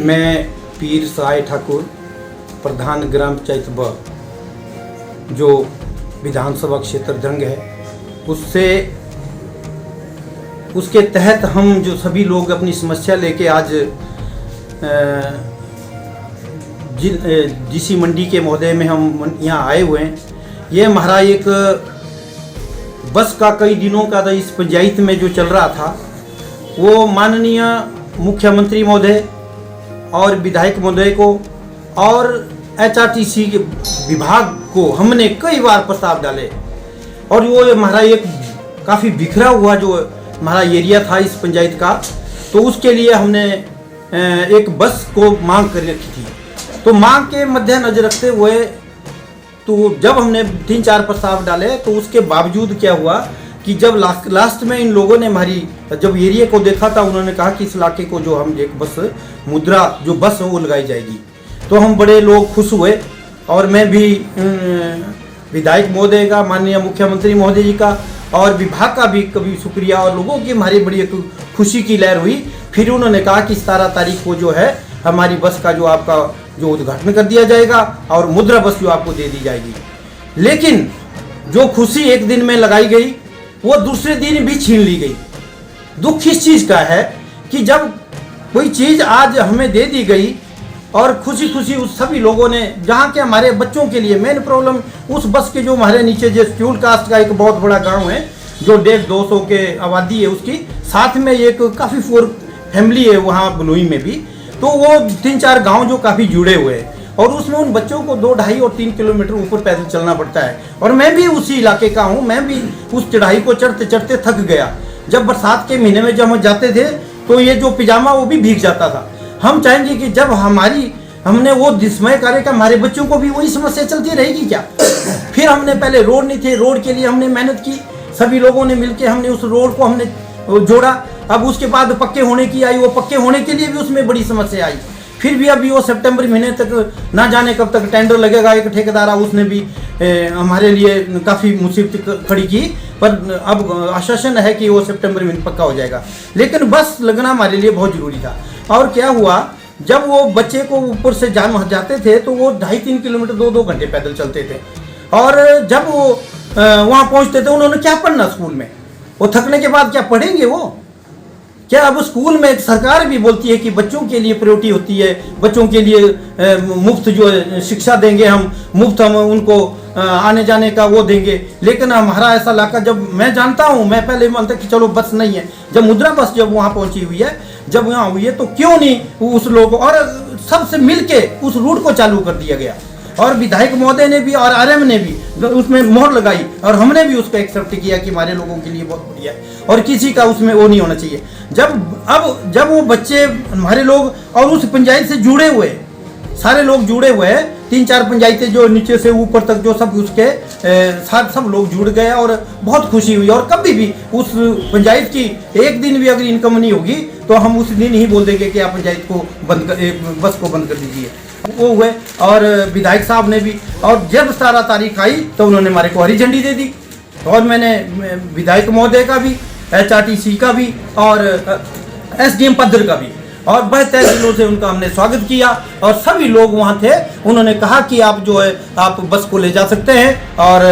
मैं पीर साय ठाकुर, प्रधान ग्राम पंचायत ब जो विधानसभा क्षेत्र दंग है, उसके तहत हम जो सभी लोग अपनी समस्या लेके आज डीसी मंडी के महोदय में हम यहाँ आए हुए हैं। ये हमारा एक बस का कई दिनों का इस पंचायत में जो चल रहा था, वो माननीय मुख्यमंत्री महोदय और विधायक महोदय को और HRTC के विभाग को हमने कई बार प्रस्ताव डाले, और वो हमारा एक काफ़ी बिखरा हुआ जो हमारा एरिया था इस पंचायत का, तो उसके लिए हमने एक बस को मांग कर रखी थी। तो मांग के मद्देनजर रखते हुए तो जब हमने 3-4 प्रस्ताव डाले, तो उसके बावजूद क्या हुआ कि जब लास्ट में इन लोगों ने हमारी जब एरिया को देखा था, उन्होंने कहा कि इस इलाके को जो हम एक बस मुद्रा जो बस है वो लगाई जाएगी। तो हम बड़े लोग खुश हुए, और मैं भी विधायक महोदय का, माननीय मुख्यमंत्री महोदय जी का और विभाग का भी कभी शुक्रिया, और लोगों की हमारी बड़ी एक खुशी की लहर हुई। फिर उन्होंने कहा कि 17 तारीख को जो है हमारी बस का जो आपका जो उद्घाटन कर दिया जाएगा और मुद्रा बस जो आपको दे दी जाएगी। लेकिन जो खुशी एक दिन में लगाई गई, वो दूसरे दिन भी छीन ली गई। दुख इस चीज़ का है कि जब कोई चीज़ आज हमें दे दी गई और खुशी खुशी उस सभी लोगों ने, जहाँ के हमारे बच्चों के लिए मेन प्रॉब्लम उस बस के जो हमारे नीचे जो शेड्यूल कास्ट का एक बहुत बड़ा गांव है, जो 150-200 के आबादी है, उसकी साथ में एक काफ़ी फोर फैमिली है वहाँ बलुई में भी, तो वो 3-4 गांव जो काफ़ी जुड़े हुए हैं, और उसमें उन बच्चों को 2, 2.5 और 3 किलोमीटर ऊपर पैदल चलना पड़ता है। और मैं भी उसी इलाके का हूँ, मैं भी उस चढ़ाई को चढ़ते चढ़ते थक गया। जब बरसात के महीने में जब हम जाते थे, तो ये जो पिजामा वो भी भीग जाता था। हम चाहेंगे कि जब हमने वो विस्मय कार्य का, हमारे बच्चों को भी वही समस्या चलती रहेगी क्या? फिर हमने पहले रोड नहीं थे, रोड के लिए हमने मेहनत की, सभी लोगों ने मिलकर हमने उस रोड को हमने जोड़ा। अब उसके बाद पक्के होने की आई, वो पक्के होने के लिए भी उसमें बड़ी समस्या आई। फिर भी अभी वो सितंबर महीने तक ना जाने कब तक टेंडर लगेगा। एक ठेकेदार उसने भी हमारे लिए काफ़ी मुसीबत खड़ी की, पर अब आश्वासन है कि वो सितंबर महीने पक्का हो जाएगा। लेकिन बस लगना हमारे लिए बहुत ज़रूरी था। और क्या हुआ, जब वो बच्चे को ऊपर से जाते थे, तो वो 2.5-3 किलोमीटर 2-2 घंटे पैदल चलते थे। और जब वो वहाँ पहुँचते थे, उन्होंने क्या पढ़ना स्कूल में? वो थकने के बाद क्या पढ़ेंगे वो? क्या अब स्कूल में सरकार भी बोलती है कि बच्चों के लिए प्रायोरिटी होती है, बच्चों के लिए मुफ्त जो शिक्षा देंगे, हम मुफ्त हम उनको आने जाने का वो देंगे। लेकिन हमारा ऐसा इलाका, जब मैं जानता हूँ, मैं पहले मानता कि चलो बस नहीं है, जब मुद्रा बस जब वहाँ पहुँची हुई है, जब यहाँ हुई है, तो क्यों नहीं उस लोग और सबसे मिल के उस रूट को चालू कर दिया गया। और विधायक महोदय ने भी और RM ने भी उसमें मोहर लगाई, और हमने भी उसको एक्सेप्ट किया कि हमारे लोगों के लिए बहुत बढ़िया है, और किसी का उसमें वो नहीं होना चाहिए। जब वो बच्चे हमारे लोग और उस पंचायत से जुड़े हुए सारे लोग जुड़े हुए हैं, 3-4 पंचायतें जो नीचे से ऊपर तक जो सब उसके साथ सब लोग जुड़ गए, और बहुत खुशी हुई। और कभी भी उस पंचायत की एक दिन भी अगर इनकम नहीं होगी, तो हम उस दिन ही बोल देंगे कि आप पंचायत को बस को बंद कर दीजिए। वो हुए, और विधायक साहब ने भी, और जब 17 तारीख आई तो उन्होंने हमारे को हरी झंडी दे दी। और मैंने विधायक महोदय का भी, HRTC का भी और SDM पद्धर का भी, और बेहतर दिलों से उनका हमने स्वागत किया। और सभी लोग वहाँ थे, उन्होंने कहा कि आप जो है आप बस को ले जा सकते हैं। और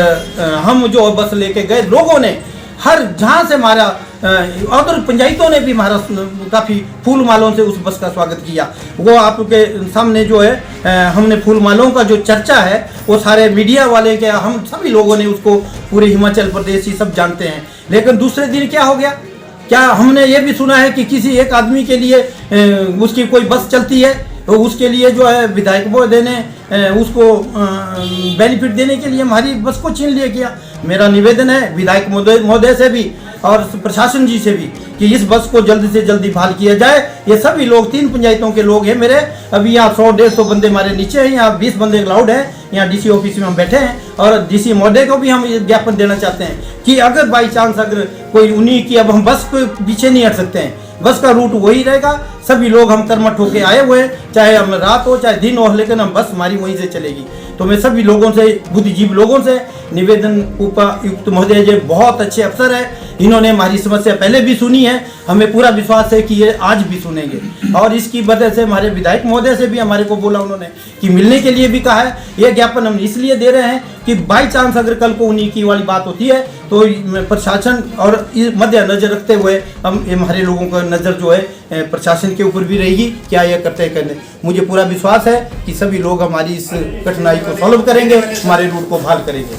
हम जो बस लेके गए, लोगों ने हर जहाँ से हमारा और पंचायतों ने भी हमारा काफ़ी फूल मालों से उस बस का स्वागत किया। वो आपके सामने जो है हमने फूल मालों का जो चर्चा है, वो सारे मीडिया वाले के, हम सभी लोगों ने उसको पूरे हिमाचल प्रदेश ही सब जानते हैं। लेकिन दूसरे दिन क्या हो गया, क्या हमने ये भी सुना है कि किसी एक आदमी के लिए उसकी कोई बस चलती है, तो उसके लिए जो है विधायक महोदय ने उसको बेनिफिट देने के लिए हमारी बस को छीन लिया गया। मेरा निवेदन है विधायक महोदय से भी और प्रशासन जी से भी कि इस बस को जल्दी से जल्दी बहाल किया जाए। ये सभी लोग 3 पंचायतों के लोग हैं मेरे, अभी यहाँ 100-150 बंदे हमारे नीचे हैं, यहाँ 20 बंदे अलाउड हैं, यहाँ DC ऑफिस में हम बैठे हैं। और DC महोदय को भी हम ये ज्ञापन देना चाहते हैं कि अगर बाई चांस अगर कोई उन्हीं की, अब हम बस को पीछे नहीं हट सकते हैं, बस का रूट वही रहेगा। सभी लोग हम कर्मठ होके आए हुए हैं, चाहे हम रात हो चाहे दिन हो, लेकिन हम बस हमारी वहीं से चलेगी। तो मैं सभी लोगों से, बुद्धिजीवी लोगों से निवेदन, उपायुक्त महोदय जी बहुत अच्छे अफसर है, इन्होंने हमारी समस्या पहले भी सुनी है, हमें पूरा विश्वास है कि ये आज भी सुनेंगे। और इसकी वजह से हमारे विधायक महोदय से भी हमारे को बोला उन्होंने कि मिलने के लिए भी कहा है। ये ज्ञापन हम इसलिए दे रहे हैं कि बाई चांस अगर कल को उन्हीं की वाली बात होती है तो प्रशासन और मध्य नजर रखते हुए हम हमारे लोगों का नज़र जो है प्रशासन के ऊपर भी रहेगी, क्या यह करते हैं करने। मुझे पूरा विश्वास है कि सभी लोग हमारी इस कठिनाई को सॉल्व करेंगे, हमारे रूट को बहाल करेंगे।